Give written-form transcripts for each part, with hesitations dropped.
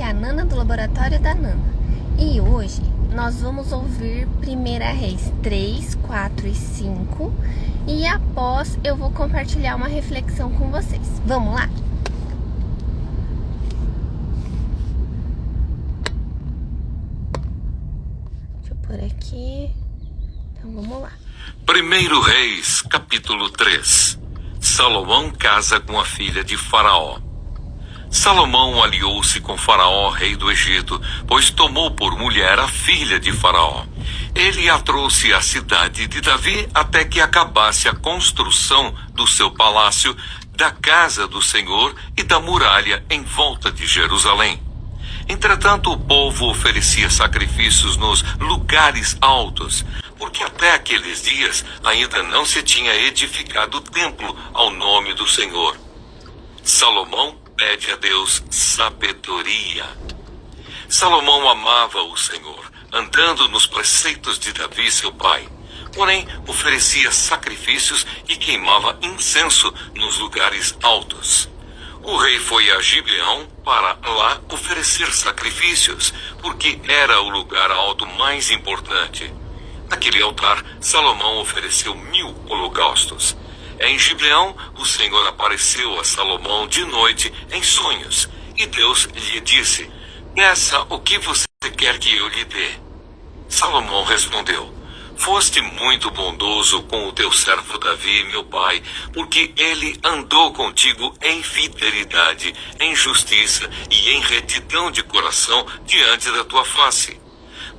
aqui é a Nana do Laboratório da Nana. E hoje nós vamos ouvir 1 Reis 3, 4 e 5. E após eu vou compartilhar uma reflexão com vocês. Vamos lá? Deixa eu pôr aqui. Então vamos lá. 1 Reis, capítulo 3. Salomão casa com a filha de Faraó. Salomão aliou-se com Faraó, rei do Egito, pois tomou por mulher a filha de Faraó. Ele a trouxe à cidade de Davi até que acabasse a construção do seu palácio, da casa do Senhor e da muralha em volta de Jerusalém. Entretanto, o povo oferecia sacrifícios nos lugares altos, porque até aqueles dias ainda não se tinha edificado o templo ao nome do Senhor. Salomão pede a Deus sabedoria. Salomão amava o Senhor, andando nos preceitos de Davi, seu pai. Porém, oferecia sacrifícios e queimava incenso nos lugares altos. O rei foi a Gibeão para lá oferecer sacrifícios, porque era o lugar alto mais importante. Naquele altar, Salomão ofereceu 1000 holocaustos. Em Gibeão, o Senhor apareceu a Salomão de noite em sonhos, e Deus lhe disse: peça o que você quer que eu lhe dê. Salomão respondeu: foste muito bondoso com o teu servo Davi, meu pai, porque ele andou contigo em fidelidade, em justiça e em retidão de coração diante da tua face.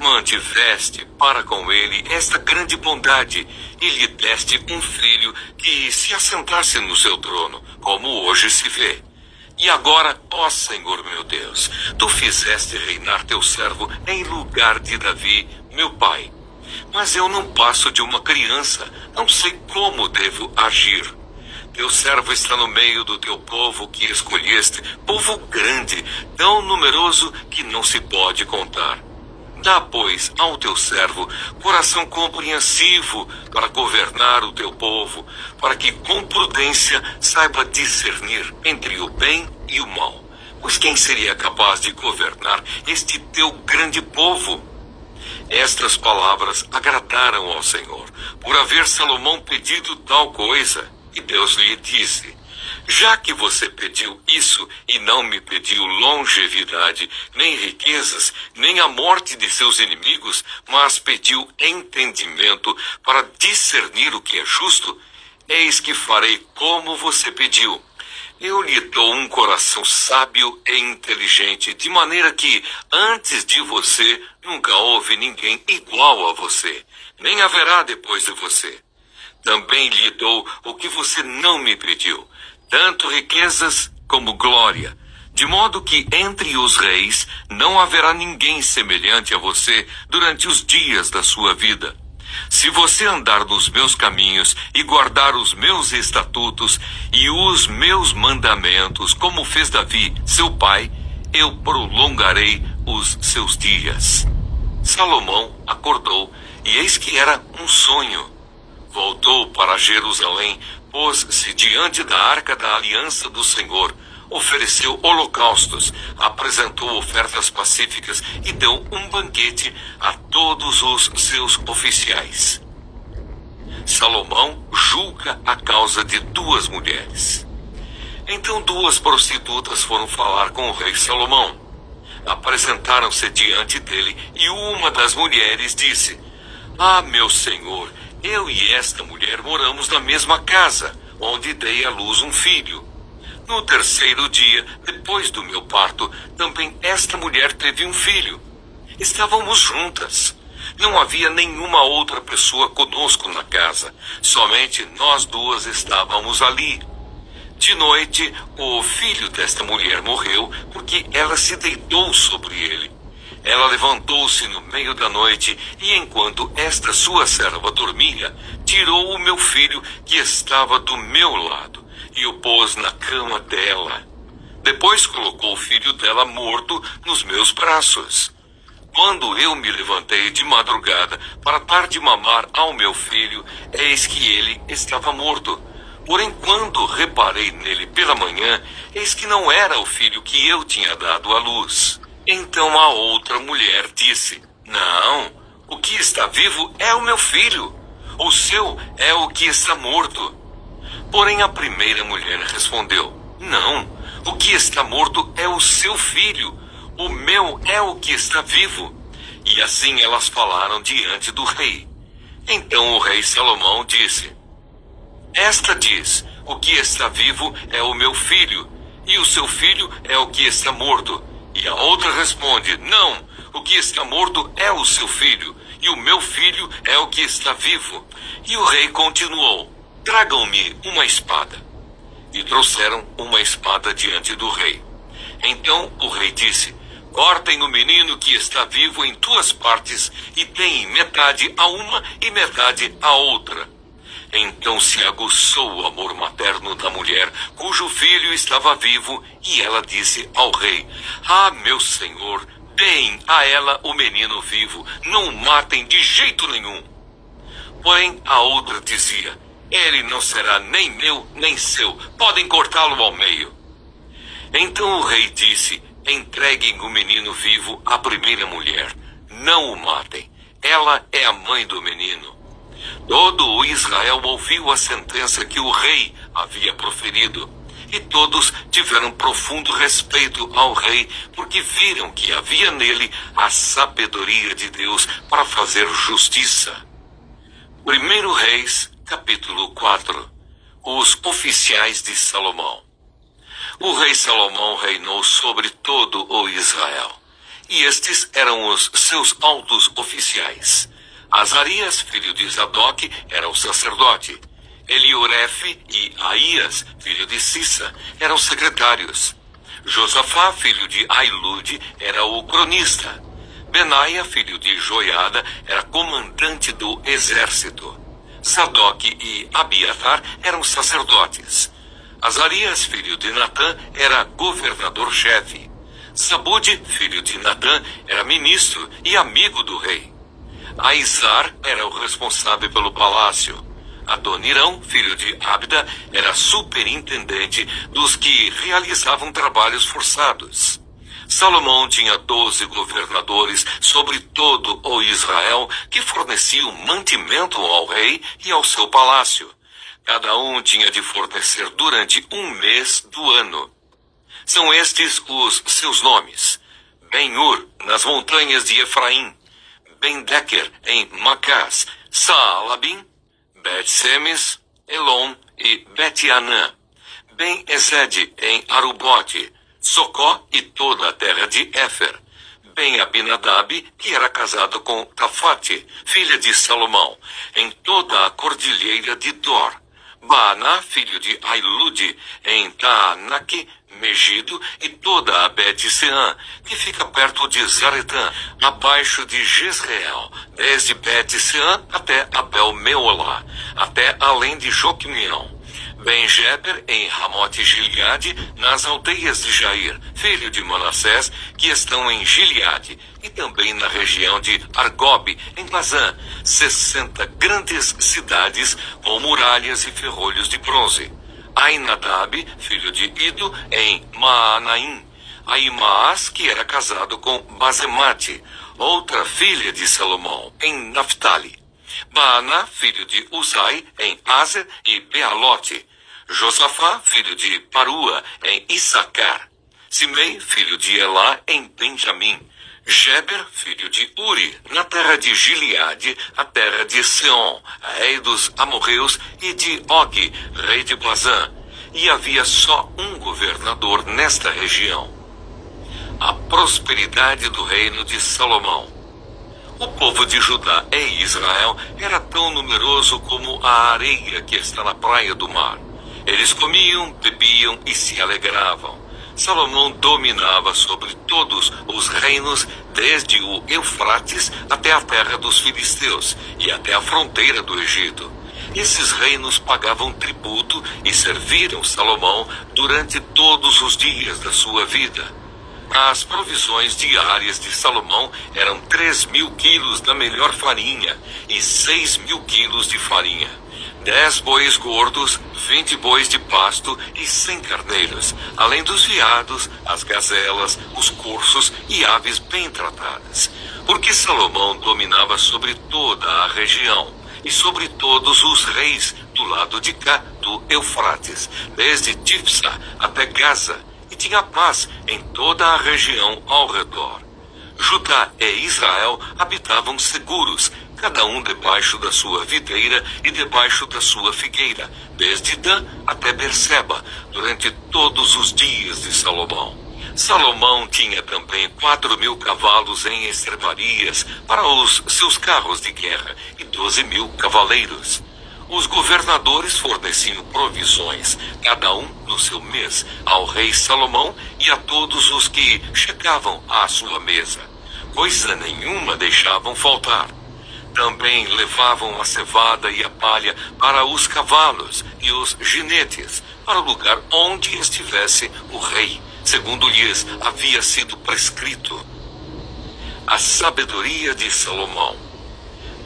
Mantiveste para com ele esta grande bondade e lhe deste um filho que se assentasse no seu trono, como hoje se vê. E agora, ó Senhor meu Deus, tu fizeste reinar teu servo em lugar de Davi, meu pai. Mas eu não passo de uma criança, não sei como devo agir. Teu servo está no meio do teu povo que escolheste, povo grande, tão numeroso que não se pode contar. Dá, pois, ao teu servo coração compreensivo para governar o teu povo, para que com prudência saiba discernir entre o bem e o mal. Pois quem seria capaz de governar este teu grande povo? Estas palavras agradaram ao Senhor, por haver Salomão pedido tal coisa. E Deus lhe disse: já que você pediu isso e não me pediu longevidade, nem riquezas, nem a morte de seus inimigos, mas pediu entendimento para discernir o que é justo, eis que farei como você pediu. Eu lhe dou um coração sábio e inteligente, de maneira que, antes de você, nunca houve ninguém igual a você, nem haverá depois de você. Também lhe dou o que você não me pediu, tanto riquezas como glória, de modo que entre os reis não haverá ninguém semelhante a você durante os dias da sua vida. Se você andar nos meus caminhos e guardar os meus estatutos e os meus mandamentos, como fez Davi, seu pai, eu prolongarei os seus dias. Salomão acordou, e eis que era um sonho. Voltou para Jerusalém, pôs-se diante da arca da aliança do Senhor, ofereceu holocaustos, apresentou ofertas pacíficas e deu um banquete a todos os seus oficiais. Salomão julga a causa de 2 mulheres. Então 2 prostitutas foram falar com o rei Salomão. Apresentaram-se diante dele e uma das mulheres disse: ah, meu senhor, eu e esta mulher moramos na mesma casa, onde dei à luz um filho. No 3º dia, depois do meu parto, também esta mulher teve um filho. Estávamos juntas. Não havia nenhuma outra pessoa conosco na casa. Somente nós 2 estávamos ali. De noite, o filho desta mulher morreu porque ela se deitou sobre ele. Ela levantou-se no meio da noite e, enquanto esta sua serva dormia, tirou o meu filho que estava do meu lado e o pôs na cama dela. Depois colocou o filho dela morto nos meus braços. Quando eu me levantei de madrugada para dar de mamar ao meu filho, eis que ele estava morto. Porém, quando reparei nele pela manhã, eis que não era o filho que eu tinha dado à luz. Então a outra mulher disse: Não, o que está vivo é o meu filho. O seu é o que está morto. Porém a primeira mulher respondeu: Não, o que está morto é o seu filho. O meu é o que está vivo. E assim elas falaram diante do rei. Então o rei Salomão disse: Esta diz: O que está vivo é o meu filho, e o seu filho é o que está morto. E a outra responde: Não, o que está morto é o seu filho, e o meu filho é o que está vivo. E o rei continuou: Tragam-me uma espada. E trouxeram uma espada diante do rei. Então o rei disse: Cortem o menino que está vivo em 2 partes, e deem metade a uma e metade a outra. Então se aguçou o amor materno da mulher, cujo filho estava vivo, e ela disse ao rei: Ah, meu senhor, deem a ela o menino vivo, não o matem de jeito nenhum. Porém a outra dizia: Ele não será nem meu nem seu, podem cortá-lo ao meio. Então o rei disse: Entreguem o menino vivo à primeira mulher, não o matem, ela é a mãe do menino. Todo o Israel ouviu a sentença que o rei havia proferido, e todos tiveram profundo respeito ao rei, porque viram que havia nele a sabedoria de Deus para fazer justiça. 1 Reis, capítulo 4. Os oficiais de Salomão. O rei Salomão reinou sobre todo o Israel, e estes eram os seus altos oficiais. Azarias, filho de Zadok, era o sacerdote. Eliorefe e Aías, filho de Cissa, eram secretários. Josafá, filho de Ailude, era o cronista. Benaia, filho de Joiada, era comandante do exército. Zadok e Abiatar eram sacerdotes. Azarias, filho de Natã, era governador-chefe. Sabude, filho de Natã, era ministro e amigo do rei. Aizar era o responsável pelo palácio. Adonirão, filho de Abda, era superintendente dos que realizavam trabalhos forçados. Salomão tinha 12 governadores sobre todo o Israel que forneciam mantimento ao rei e ao seu palácio. Cada um tinha de fornecer durante 1 mês do ano. São estes os seus nomes: Ben-Ur, nas montanhas de Efraim; Ben-Deker, em Macás; Saalabim, Bet-Semes, Elon e Bet-Anã; Ben-Ezed, em Arubote; Socó e toda a terra de Éfer; Ben-Abinadab, que era casado com Tafate, filha de Salomão, em toda a cordilheira de Dor; Baaná, filho de Ailude, em Taanaque, Megido, e toda a Bet-Seã, que fica perto de Zaretã, abaixo de Jezreel, desde Bet-Seã até Abel-Meolá, até além de Joquimião; Ben-Geber, em Ramote-Gileade, nas aldeias de Jair, filho de Manassés, que estão em Gileade, e também na região de Argobe, em Bazã, 60 grandes cidades com muralhas e ferrolhos de bronze. Ainadab, filho de Ido, em Maanaim; Aimaas, que era casado com Bazemate, outra filha de Salomão, em Naphtali; Baaná, filho de Uzai, em Azer e Bealote; Josafá, filho de Parua, em Issacar; Simei, filho de Elá, em Benjamim; Geber, filho de Uri, na terra de Gileade, a terra de Seom, rei dos amorreus, e de Og, rei de Bazã. E havia só um governador nesta região. A prosperidade do reino de Salomão. O povo de Judá e Israel era tão numeroso como a areia que está na praia do mar. Eles comiam, bebiam e se alegravam. Salomão dominava sobre todos os reinos, desde o Eufrates até a terra dos filisteus e até a fronteira do Egito. Esses reinos pagavam tributo e serviram Salomão durante todos os dias da sua vida. As provisões diárias de Salomão eram 3.000 quilos da melhor farinha e 6.000 quilos de farinha, 10 bois gordos, 20 bois de pasto e 100 carneiros, além dos veados, as gazelas, os cursos e aves bem tratadas. Porque Salomão dominava sobre toda a região e sobre todos os reis do lado de cá do Eufrates, desde Tifsa até Gaza, e tinha paz em toda a região ao redor. Judá e Israel habitavam seguros, cada um debaixo da sua videira e debaixo da sua figueira, desde Dan até Berseba, durante todos os dias de Salomão. Salomão tinha também 4.000 cavalos em estrebarias para os seus carros de guerra e 12.000 cavaleiros. Os governadores forneciam provisões, cada um no seu mês, ao rei Salomão e a todos os que chegavam à sua mesa. Coisa nenhuma deixavam faltar. Também levavam a cevada e a palha para os cavalos e os jinetes, para o lugar onde estivesse o rei, segundo lhes havia sido prescrito. A sabedoria de Salomão.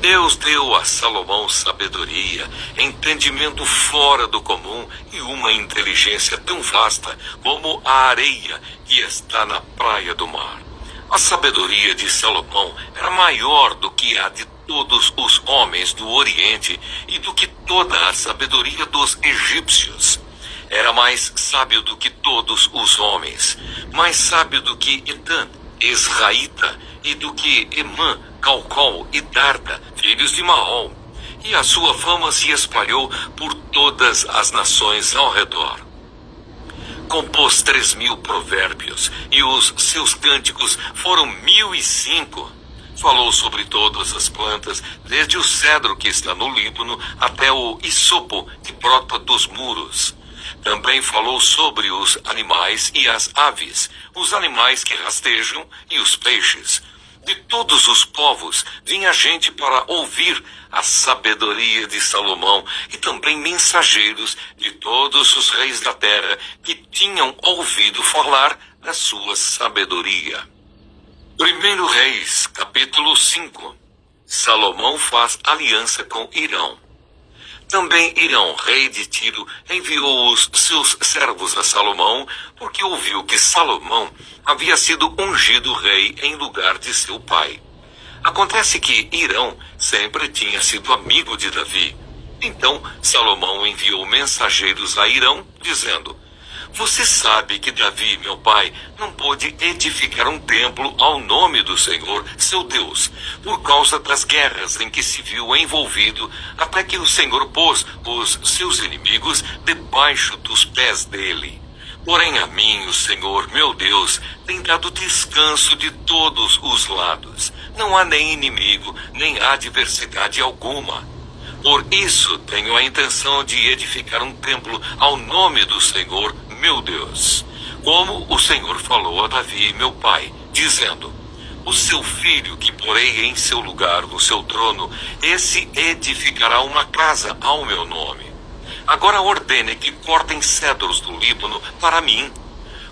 Deus deu a Salomão sabedoria, entendimento fora do comum e uma inteligência tão vasta como a areia que está na praia do mar. A sabedoria de Salomão era maior do que a de todos os homens do Oriente e do que toda a sabedoria dos egípcios. Era mais sábio do que todos os homens, mais sábio do que Etã, Esraíta, e do que Emã, Calcol e Darda, filhos de Maol. E a sua fama se espalhou por todas as nações ao redor. Compôs 3.000 provérbios, e os seus cânticos foram 1.005. Falou sobre todas as plantas, desde o cedro que está no Líbano até o isopo que brota dos muros. Também falou sobre os animais e as aves, os animais que rastejam e os peixes. De todos os povos vinha gente para ouvir a sabedoria de Salomão e também mensageiros de todos os reis da terra que tinham ouvido falar da sua sabedoria. 1 Reis, capítulo 5. Salomão faz aliança com Hirão. Também Hirão, rei de Tiro, enviou os seus servos a Salomão, porque ouviu que Salomão havia sido ungido rei em lugar de seu pai. Acontece que Hirão sempre tinha sido amigo de Davi. Então Salomão enviou mensageiros a Hirão, dizendo: Você sabe que Davi, meu pai, não pôde edificar um templo ao nome do Senhor, seu Deus, por causa das guerras em que se viu envolvido, até que o Senhor pôs os seus inimigos debaixo dos pés dele. Porém a mim, o Senhor, meu Deus, tem dado descanso de todos os lados. Não há nem inimigo, nem adversidade alguma. Por isso tenho a intenção de edificar um templo ao nome do Senhor, meu Deus, como o Senhor falou a Davi, meu pai, dizendo: O seu filho que porei em seu lugar no seu trono, esse edificará uma casa ao meu nome. Agora ordene que cortem cedros do Líbano para mim.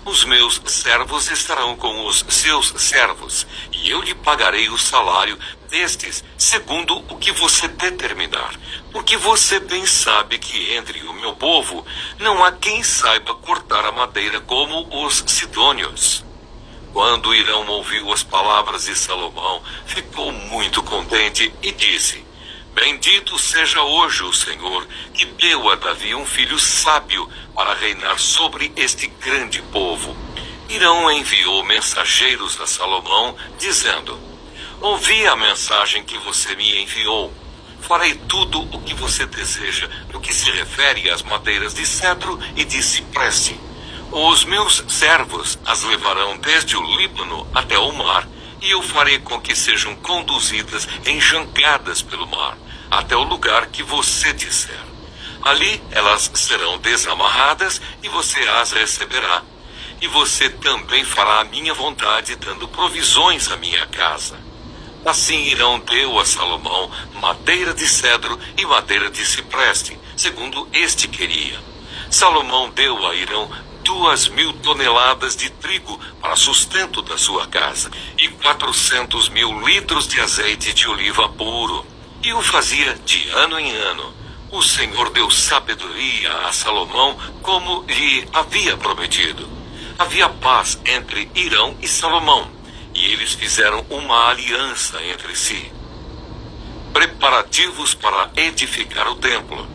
Os meus servos estarão com os seus servos, e eu lhe pagarei o salário destes, segundo o que você determinar, porque você bem sabe que entre o meu povo não há quem saiba cortar a madeira como os sidônios. Quando Hirão ouviu as palavras de Salomão, ficou muito contente e disse: Bendito seja hoje o Senhor, que deu a Davi um filho sábio para reinar sobre este grande povo. Hirão enviou mensageiros a Salomão, dizendo: Ouvi a mensagem que você me enviou. Farei tudo o que você deseja no que se refere às madeiras de cedro e de cipreste. Os meus servos as levarão desde o Líbano até o mar, e eu farei com que sejam conduzidas em jangadas pelo mar, até o lugar que você disser. Ali elas serão desamarradas e você as receberá. E você também fará a minha vontade, dando provisões à minha casa. Assim Hirão deu a Salomão madeira de cedro e madeira de cipreste, segundo este queria. Salomão deu a Hirão 2.000 toneladas de trigo para sustento da sua casa e 400.000 litros de azeite de oliva puro. E o fazia de ano em ano. O Senhor deu sabedoria a Salomão como lhe havia prometido. Havia paz entre Hirão e Salomão, e eles fizeram uma aliança entre si. Preparativos para edificar o templo.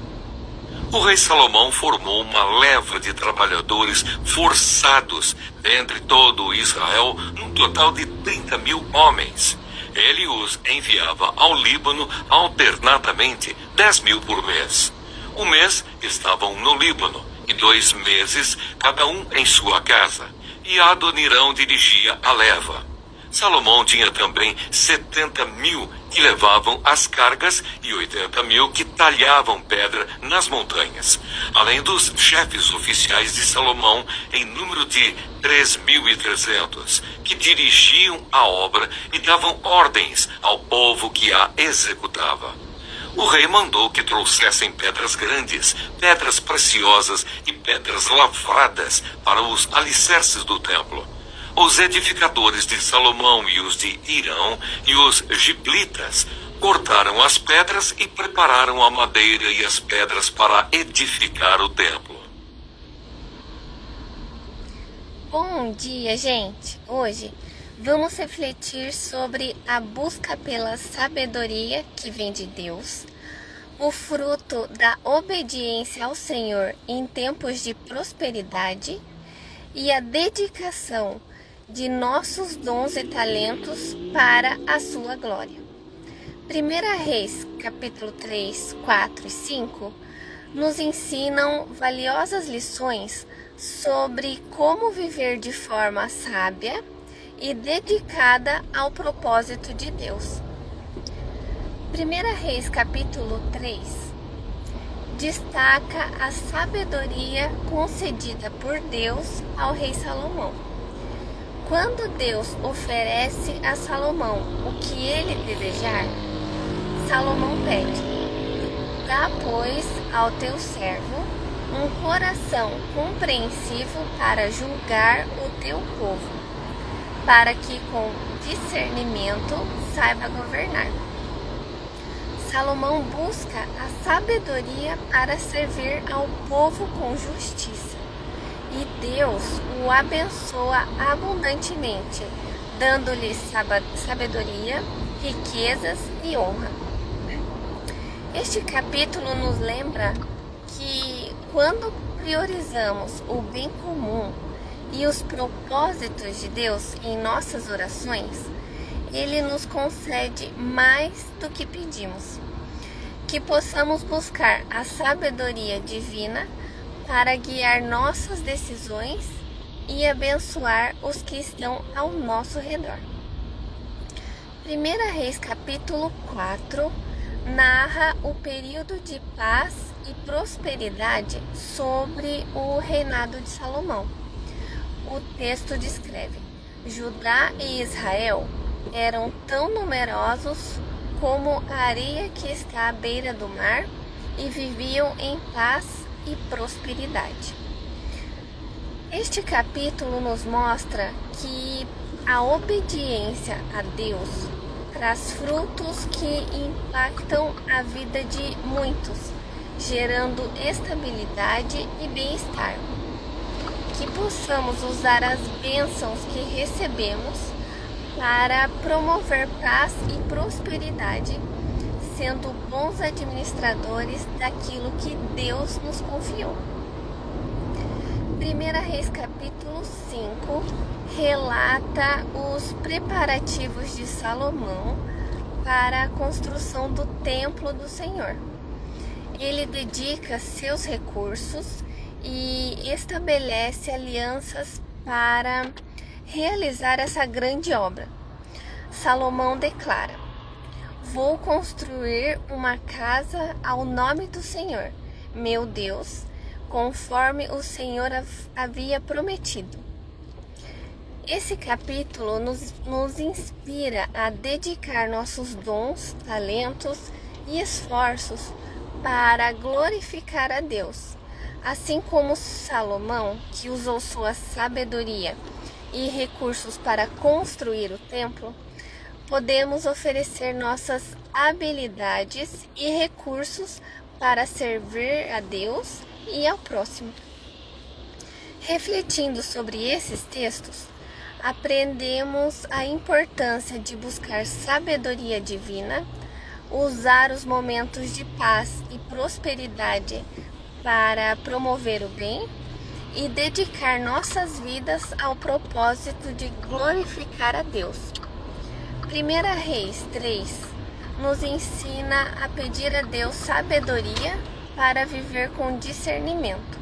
O rei Salomão formou uma leva de trabalhadores forçados dentre todo Israel, num total de 30.000 homens. Ele os enviava ao Líbano alternadamente, 10.000 por mês. Um mês estavam no Líbano e 2 meses cada um em sua casa. E Adonirão dirigia a leva. Salomão tinha também 70.000 que levavam as cargas e 80.000 que talhavam pedra nas montanhas, além dos chefes oficiais de Salomão, em número de 3.300, que dirigiam a obra e davam ordens ao povo que a executava. O rei mandou que trouxessem pedras grandes, pedras preciosas e pedras lavradas para os alicerces do templo. Os edificadores de Salomão e os de Hirão e os giblitas cortaram as pedras e prepararam a madeira e as pedras para edificar o templo. Bom dia, gente! Hoje vamos refletir sobre a busca pela sabedoria que vem de Deus, o fruto da obediência ao Senhor em tempos de prosperidade e a dedicação de nossos dons e talentos para a sua glória. 1 Reis, capítulo 3, 4 e 5, nos ensinam valiosas lições sobre como viver de forma sábia e dedicada ao propósito de Deus. 1 Reis, capítulo 3, destaca a sabedoria concedida por Deus ao rei Salomão. Quando Deus oferece a Salomão o que ele desejar, Salomão pede: dá, pois, ao teu servo um coração compreensivo para julgar o teu povo, para que com discernimento saiba governar. Salomão busca a sabedoria para servir ao povo com justiça. E Deus o abençoa abundantemente, dando-lhe sabedoria, riquezas e honra. Este capítulo nos lembra que quando priorizamos o bem comum e os propósitos de Deus em nossas orações, Ele nos concede mais do que pedimos. Que possamos buscar a sabedoria divina para guiar nossas decisões e abençoar os que estão ao nosso redor. 1 Reis capítulo 4 narra o período de paz e prosperidade sobre o reinado de Salomão. O texto descreve: Judá e Israel eram tão numerosos como a areia que está à beira do mar e viviam em paz e prosperidade. Este capítulo nos mostra que a obediência a Deus traz frutos que impactam a vida de muitos, gerando estabilidade e bem-estar. Que possamos usar as bênçãos que recebemos para promover paz e prosperidade, sendo bons administradores daquilo que Deus nos confiou. 1 Reis capítulo 5 relata os preparativos de Salomão para a construção do templo do Senhor. Ele dedica seus recursos e estabelece alianças para realizar essa grande obra. Salomão declara: vou construir uma casa ao nome do Senhor, meu Deus, conforme o Senhor havia prometido. Esse capítulo nos inspira a dedicar nossos dons, talentos e esforços para glorificar a Deus. Assim como Salomão, que usou sua sabedoria e recursos para construir o templo, podemos oferecer nossas habilidades e recursos para servir a Deus e ao próximo. Refletindo sobre esses textos, aprendemos a importância de buscar sabedoria divina, usar os momentos de paz e prosperidade para promover o bem e dedicar nossas vidas ao propósito de glorificar a Deus. 1 Reis 3 nos ensina a pedir a Deus sabedoria para viver com discernimento.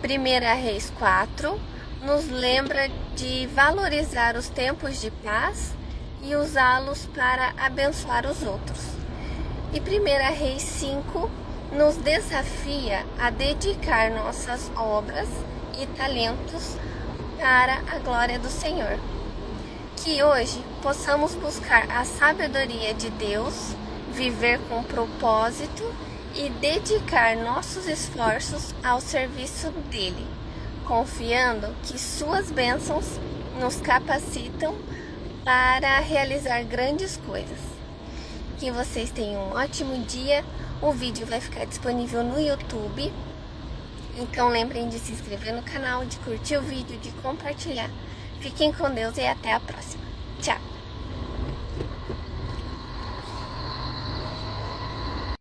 1 Reis 4 nos lembra de valorizar os tempos de paz e usá-los para abençoar os outros. E 1 Reis 5 nos desafia a dedicar nossas obras e talentos para a glória do Senhor. Que hoje possamos buscar a sabedoria de Deus, viver com propósito e dedicar nossos esforços ao serviço dele, confiando que suas bênçãos nos capacitam para realizar grandes coisas. Que vocês tenham um ótimo dia. O vídeo vai ficar disponível no YouTube. Então lembrem de se inscrever no canal, de curtir o vídeo, de compartilhar. Fiquem com Deus e até a próxima. Tchau!